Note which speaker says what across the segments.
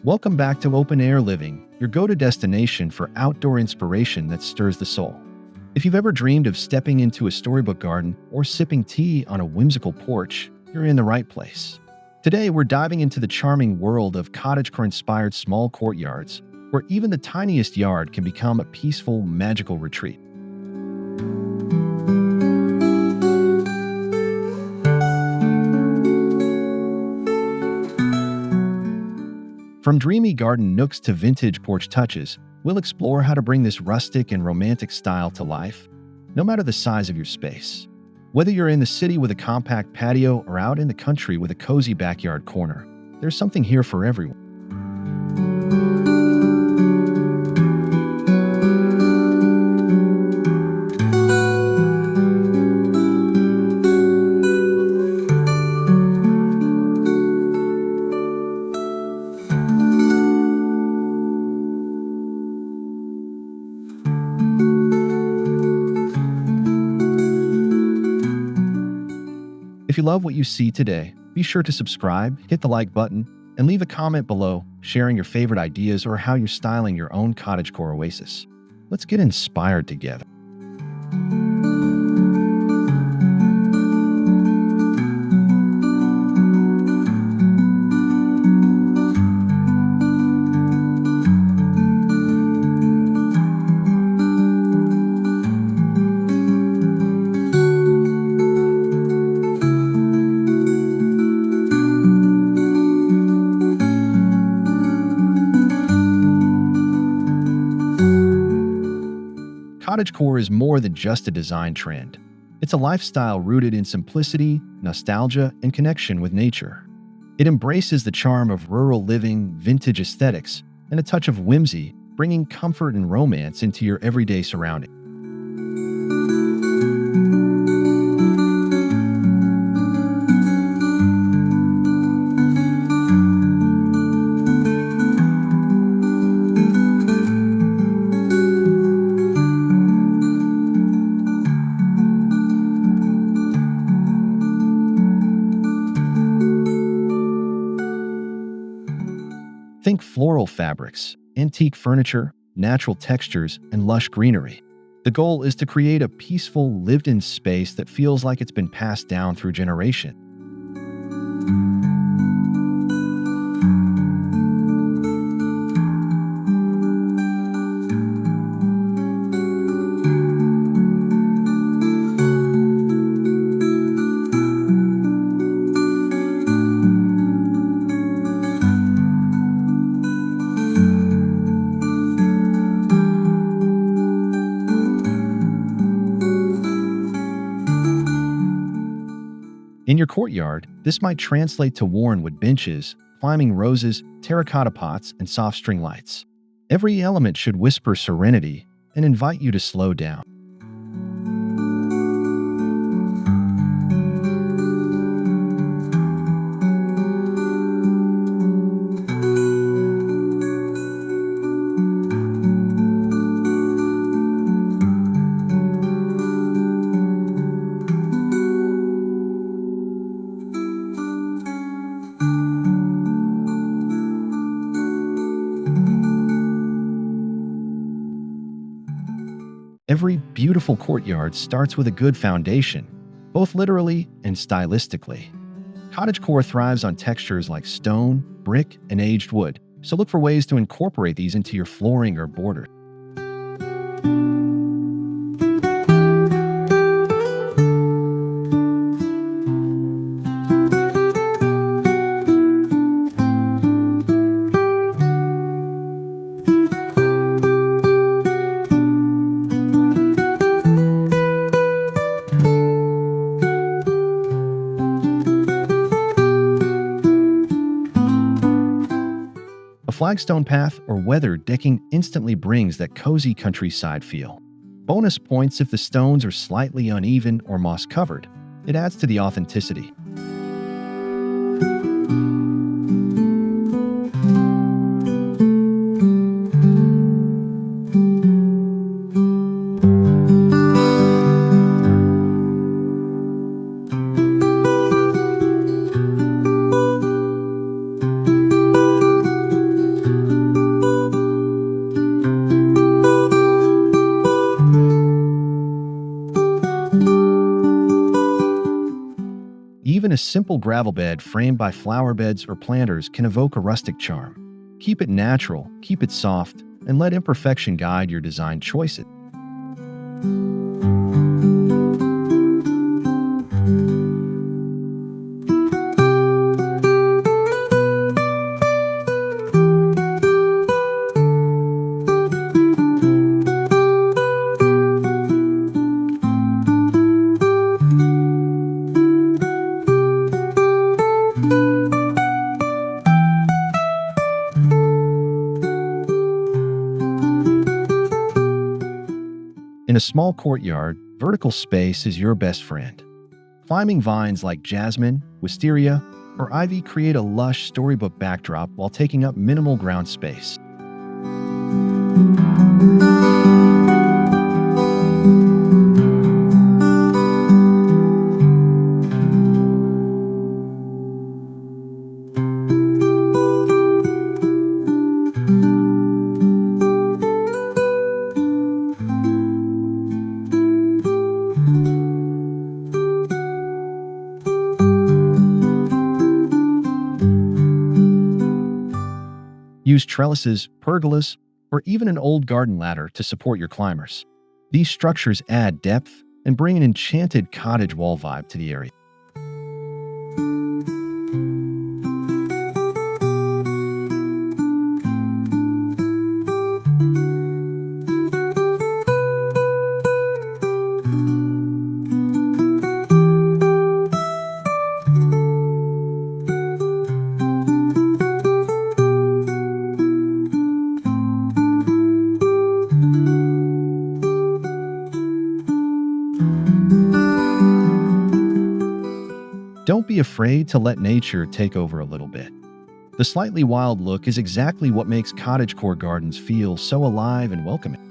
Speaker 1: Welcome back to Open Air Living, your go-to destination for outdoor inspiration that stirs the soul. If you've ever dreamed of stepping into a storybook garden or sipping tea on a whimsical porch, you're in the right place. Today, we're diving into the charming world of cottagecore-inspired small courtyards, where even the tiniest yard can become a peaceful, magical retreat. From dreamy garden nooks to vintage porch touches, we'll explore how to bring this rustic and romantic style to life, no matter the size of your space. Whether you're in the city with a compact patio or out in the country with a cozy backyard corner, there's something here for everyone. If you love what you see today, be sure to subscribe, hit the like button, and leave a comment below sharing your favorite ideas or how you're styling your own cottagecore oasis. Let's get inspired together. Cottagecore is more than just a design trend. It's a lifestyle rooted in simplicity, nostalgia, and connection with nature. It embraces the charm of rural living, vintage aesthetics, and a touch of whimsy, bringing comfort and romance into your everyday surroundings. Think floral fabrics, antique furniture, natural textures, and lush greenery. The goal is to create a peaceful, lived-in space that feels like it's been passed down through generations. In your courtyard, this might translate to worn wood benches, climbing roses, terracotta pots, and soft string lights. Every element should whisper serenity and invite you to slow down. Every beautiful courtyard starts with a good foundation, both literally and stylistically. Cottagecore thrives on textures like stone, brick, and aged wood, so look for ways to incorporate these into your flooring or borders. A flagstone path or weathered decking instantly brings that cozy countryside feel. Bonus points if the stones are slightly uneven or moss-covered. It adds to the authenticity. a simple gravel bed framed by flower beds or planters can evoke a rustic charm. Keep it natural, keep it soft, and let imperfection guide your design choices. In a small courtyard, vertical space is your best friend. Climbing vines like jasmine, wisteria, or ivy create a lush storybook backdrop while taking up minimal ground space. Use trellises, pergolas, or even an old garden ladder to support your climbers. These structures add depth and bring an enchanted cottage wall vibe to the area. Don't be afraid to let nature take over a little bit. The slightly wild look is exactly what makes cottagecore gardens feel so alive and welcoming.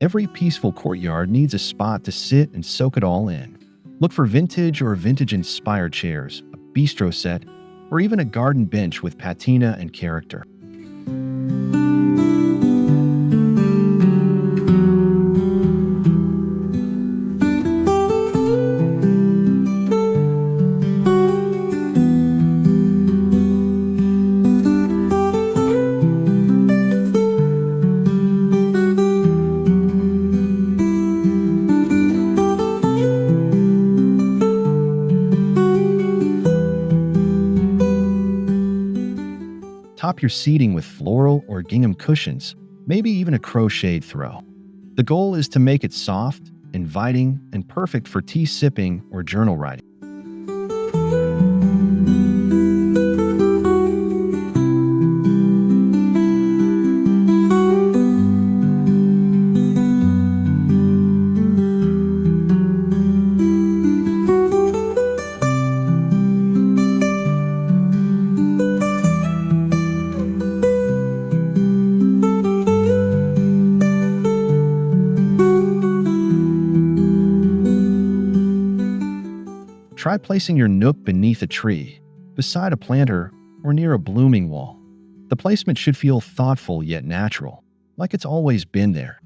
Speaker 1: Every peaceful courtyard needs a spot to sit and soak it all in. Look for vintage or vintage-inspired chairs, a bistro set, or even a garden bench with patina and character. Top your seating with floral or gingham cushions, maybe even a crocheted throw. The goal is to make it soft, inviting, and perfect for tea sipping or journal writing. Try placing your nook beneath a tree, beside a planter, or near a blooming wall. The placement should feel thoughtful yet natural, like it's always been there.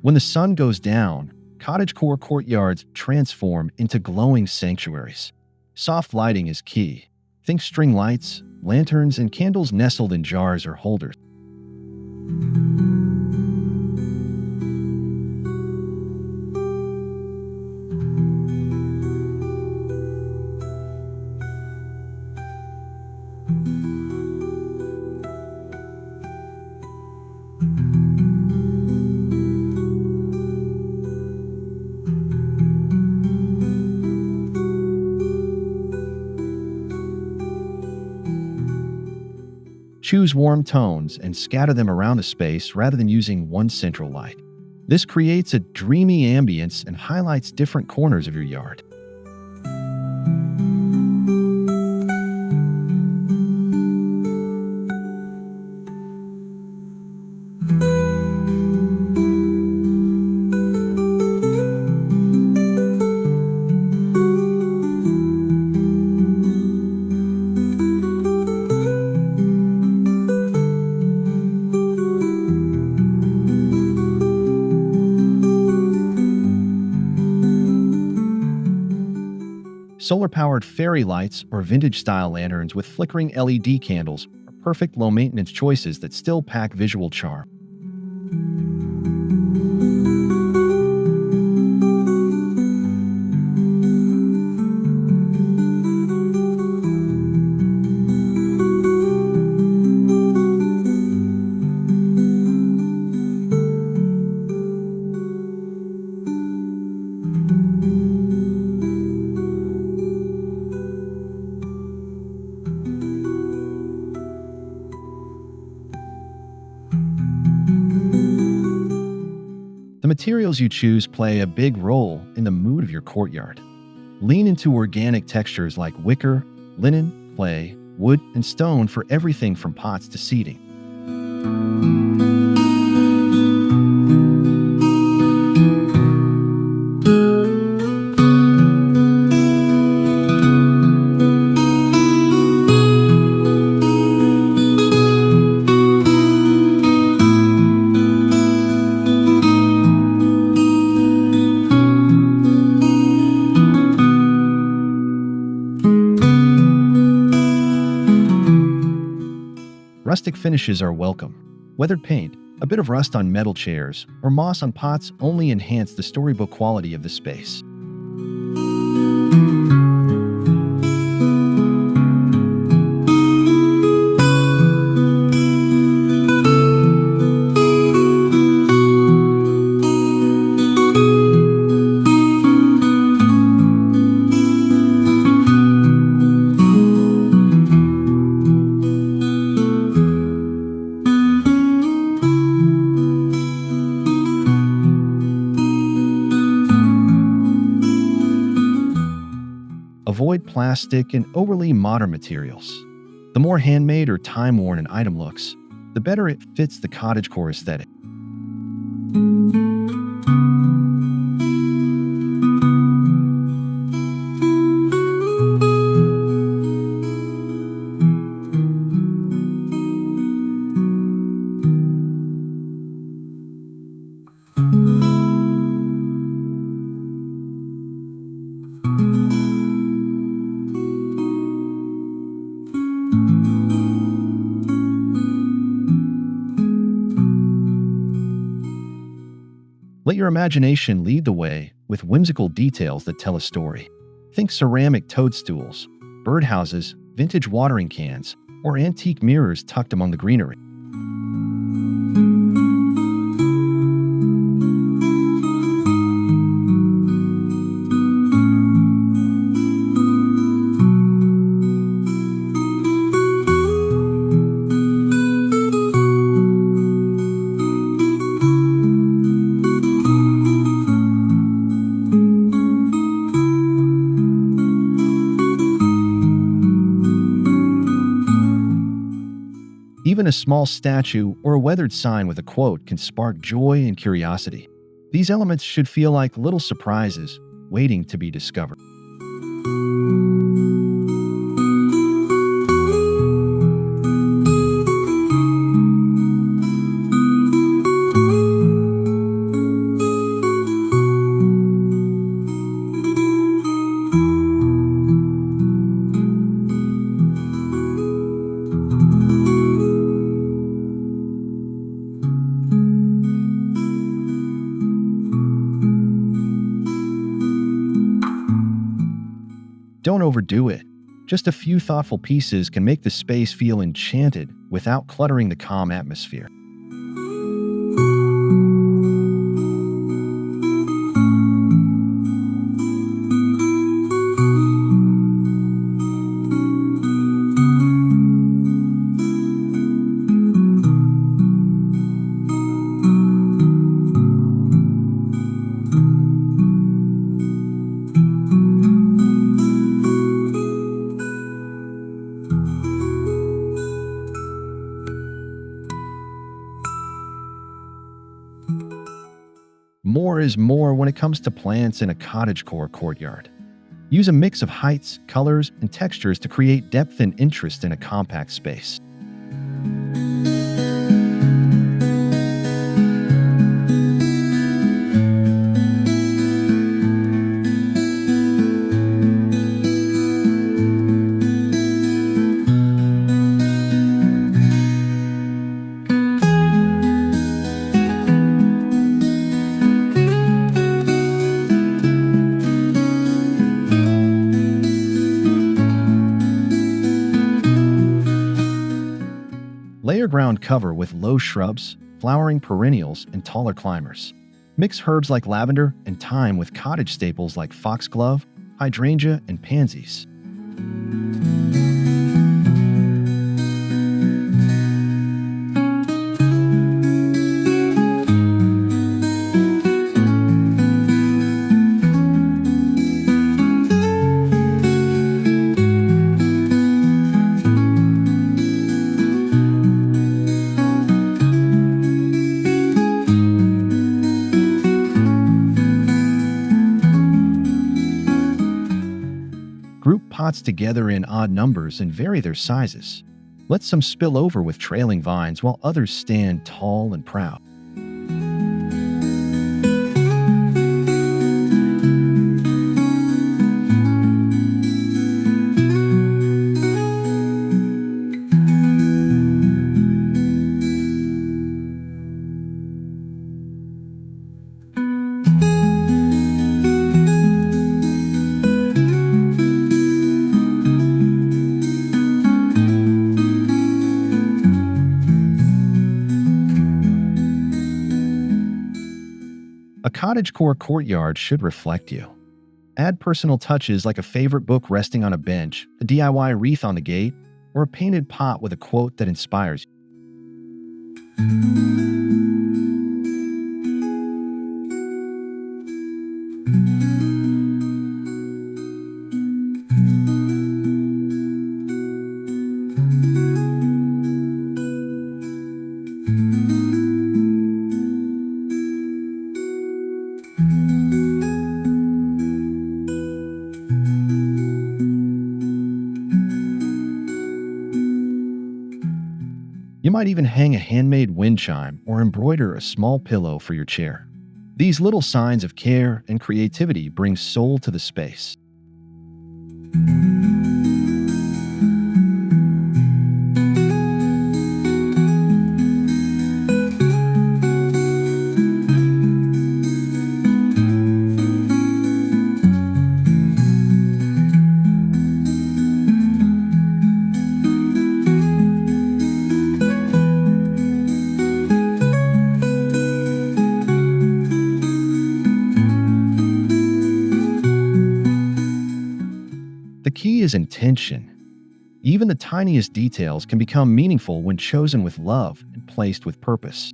Speaker 1: When the sun goes down, cottagecore courtyards transform into glowing sanctuaries. Soft lighting is key. Think string lights, lanterns, and candles nestled in jars or holders. Choose warm tones and scatter them around the space rather than using one central light. This creates a dreamy ambience and highlights different corners of your yard. Solar-powered fairy lights or vintage-style lanterns with flickering LED candles are perfect low-maintenance choices that still pack visual charm. The materials you choose play a big role in the mood of your courtyard. Lean into organic textures like wicker, linen, clay, wood, and stone for everything from pots to seating. Rustic finishes are welcome. Weathered paint, a bit of rust on metal chairs, or moss on pots only enhance the storybook quality of the space. Avoid plastic and overly modern materials. The more handmade or time-worn an item looks, the better it fits the cottagecore aesthetic. Let your imagination lead the way with whimsical details that tell a story. Think ceramic toadstools, birdhouses, vintage watering cans, or antique mirrors tucked among the greenery. Even a small statue or a weathered sign with a quote can spark joy and curiosity. These elements should feel like little surprises waiting to be discovered. Don't overdo it. Just a few thoughtful pieces can make the space feel enchanted without cluttering the calm atmosphere. More is more when it comes to plants in a cottagecore courtyard. Use a mix of heights, colors, and textures to create depth and interest in a compact space. Layer ground cover with low shrubs, flowering perennials, and taller climbers. Mix herbs like lavender and thyme with cottage staples like foxglove, hydrangea, and pansies. Group pots together in odd numbers and vary their sizes. Let some spill over with trailing vines while others stand tall and proud. A cottagecore courtyard should reflect you. Add personal touches like a favorite book resting on a bench, a DIY wreath on the gate, or a painted pot with a quote that inspires you. You might even hang a handmade wind chime or embroider a small pillow for your chair. These little signs of care and creativity bring soul to the space. The key is intention. Even the tiniest details can become meaningful when chosen with love and placed with purpose.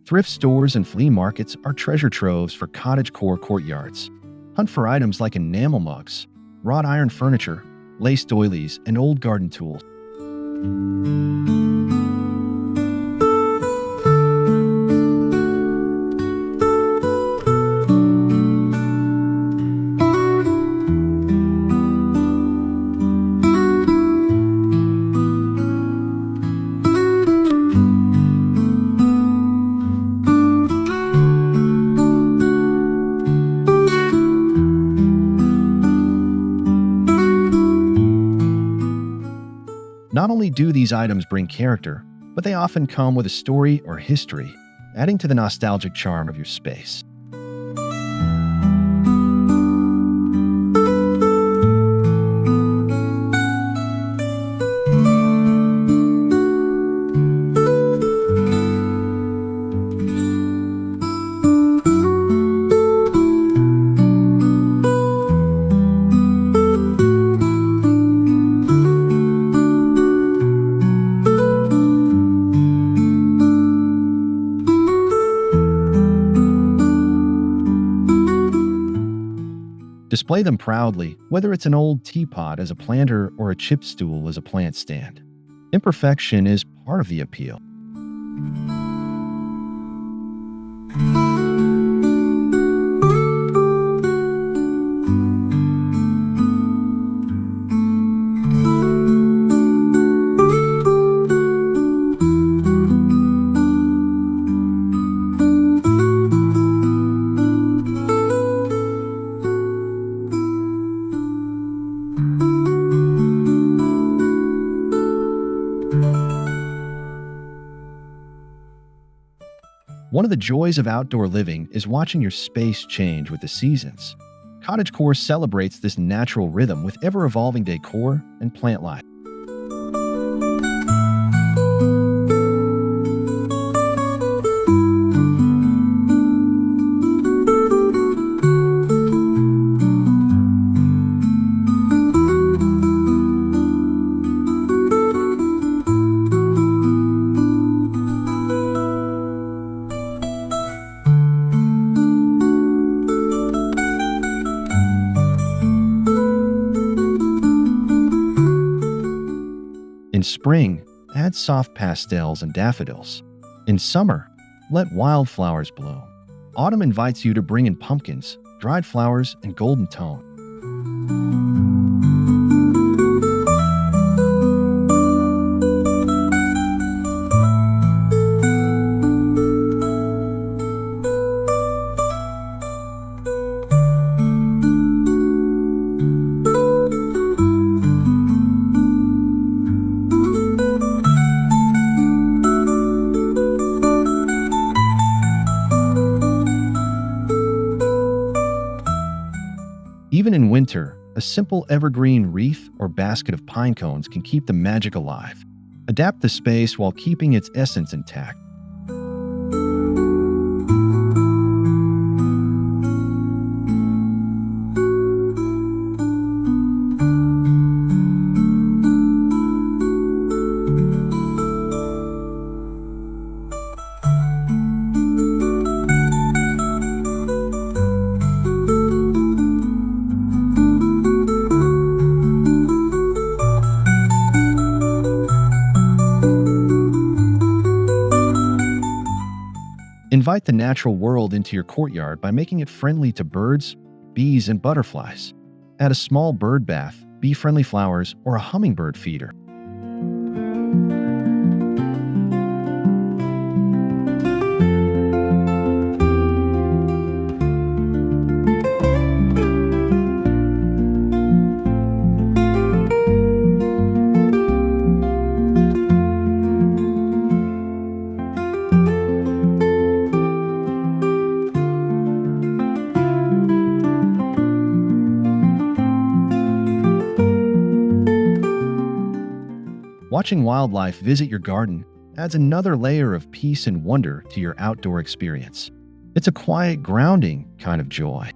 Speaker 1: Thrift stores and flea markets are treasure troves for cottagecore courtyards. Hunt for items like enamel mugs, wrought iron furniture, lace doilies, and old garden tools. Not only do these items bring character, but they often come with a story or history, adding to the nostalgic charm of your space. Display them proudly, whether it's an old teapot as a planter or a chip stool as a plant stand. Imperfection is part of the appeal. One of the joys of outdoor living is watching your space change with the seasons. Cottagecore celebrates this natural rhythm with ever-evolving decor and plant life. In spring, add soft pastels and daffodils. In summer, let wildflowers bloom. Autumn invites you to bring in pumpkins, dried flowers, and golden tone. Even in winter, a simple evergreen wreath or basket of pine cones can keep the magic alive. Adapt the space while keeping its essence intact. Invite the natural world into your courtyard by making it friendly to birds, bees, and butterflies. Add a small bird bath, bee-friendly flowers, or a hummingbird feeder. Watching wildlife visit your garden adds another layer of peace and wonder to your outdoor experience. It's a quiet, grounding kind of joy.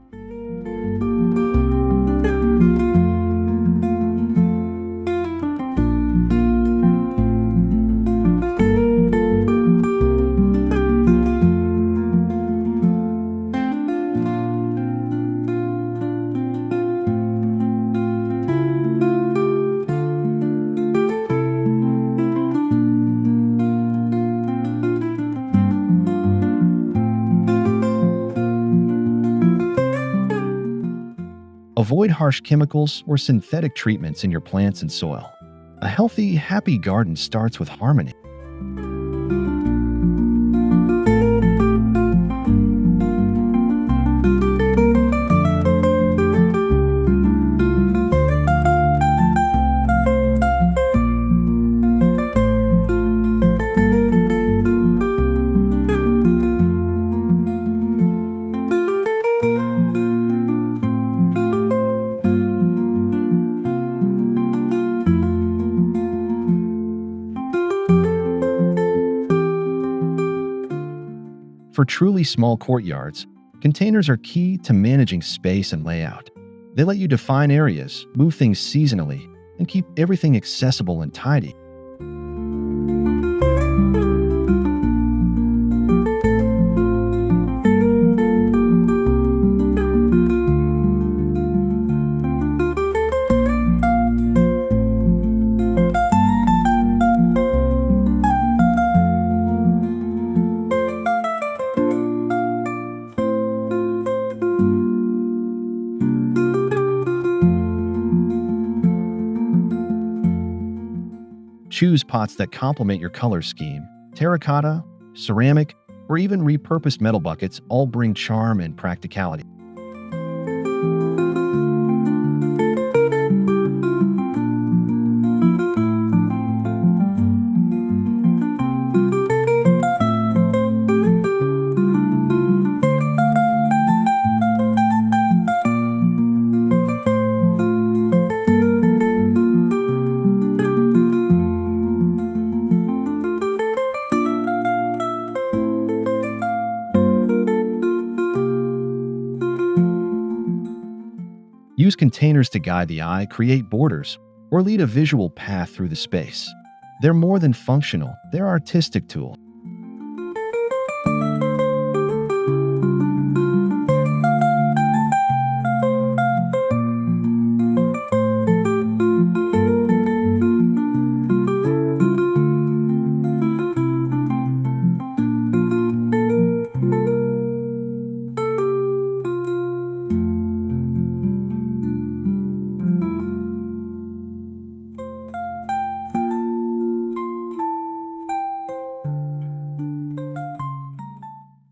Speaker 1: Avoid harsh chemicals or synthetic treatments in your plants and soil. A healthy, happy garden starts with harmony. For truly small courtyards, containers are key to managing space and layout. They let you define areas, move things seasonally, and keep everything accessible and tidy. Choose pots that complement your color scheme. Terracotta, ceramic, or even repurposed metal buckets all bring charm and practicality. Use containers to guide the eye, create borders, or lead a visual path through the space. They're more than functional, they're artistic tools.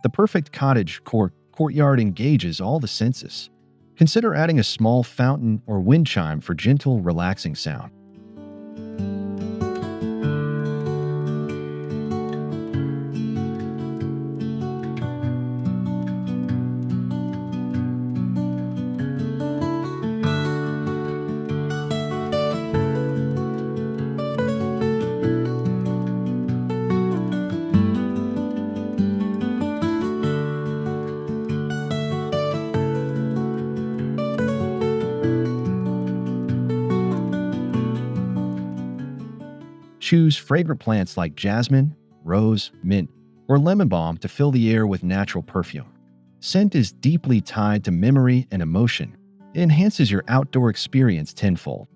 Speaker 1: The perfect courtyard engages all the senses. Consider adding a small fountain or wind chime for gentle, relaxing sound. Choose fragrant plants like jasmine, rose, mint, or lemon balm to fill the air with natural perfume. Scent is deeply tied to memory and emotion. It enhances your outdoor experience tenfold.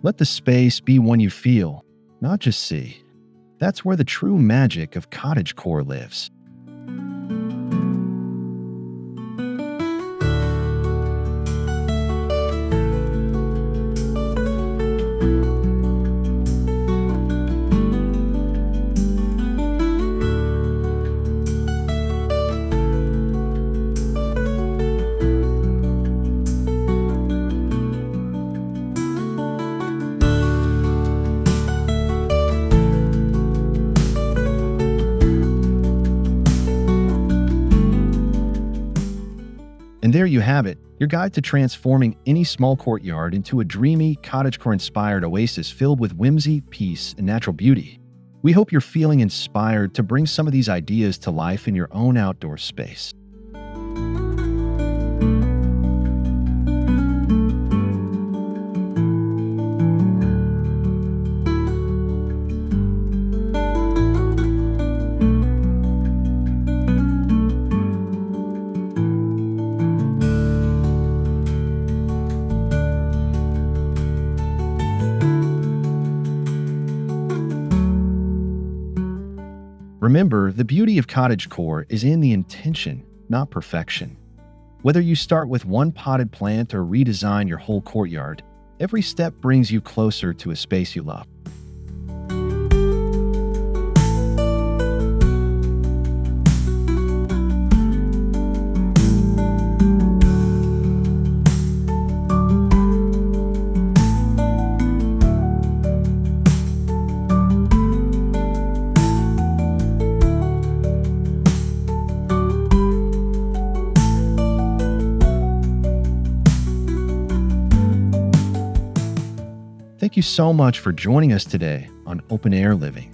Speaker 1: Let the space be one you feel, not just see. That's where the true magic of cottagecore lives. And there you have it, your guide to transforming any small courtyard into a dreamy, cottagecore-inspired oasis filled with whimsy, peace, and natural beauty. We hope you're feeling inspired to bring some of these ideas to life in your own outdoor space. Remember, the beauty of cottagecore is in the intention, not perfection. Whether you start with one potted plant or redesign your whole courtyard, every step brings you closer to a space you love. Thank you so much for joining us today on Open Air Living.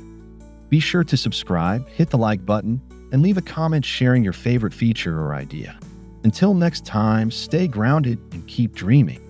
Speaker 1: Be sure to subscribe, hit the like button, and leave a comment sharing your favorite feature or idea. Until next time, stay grounded and keep dreaming.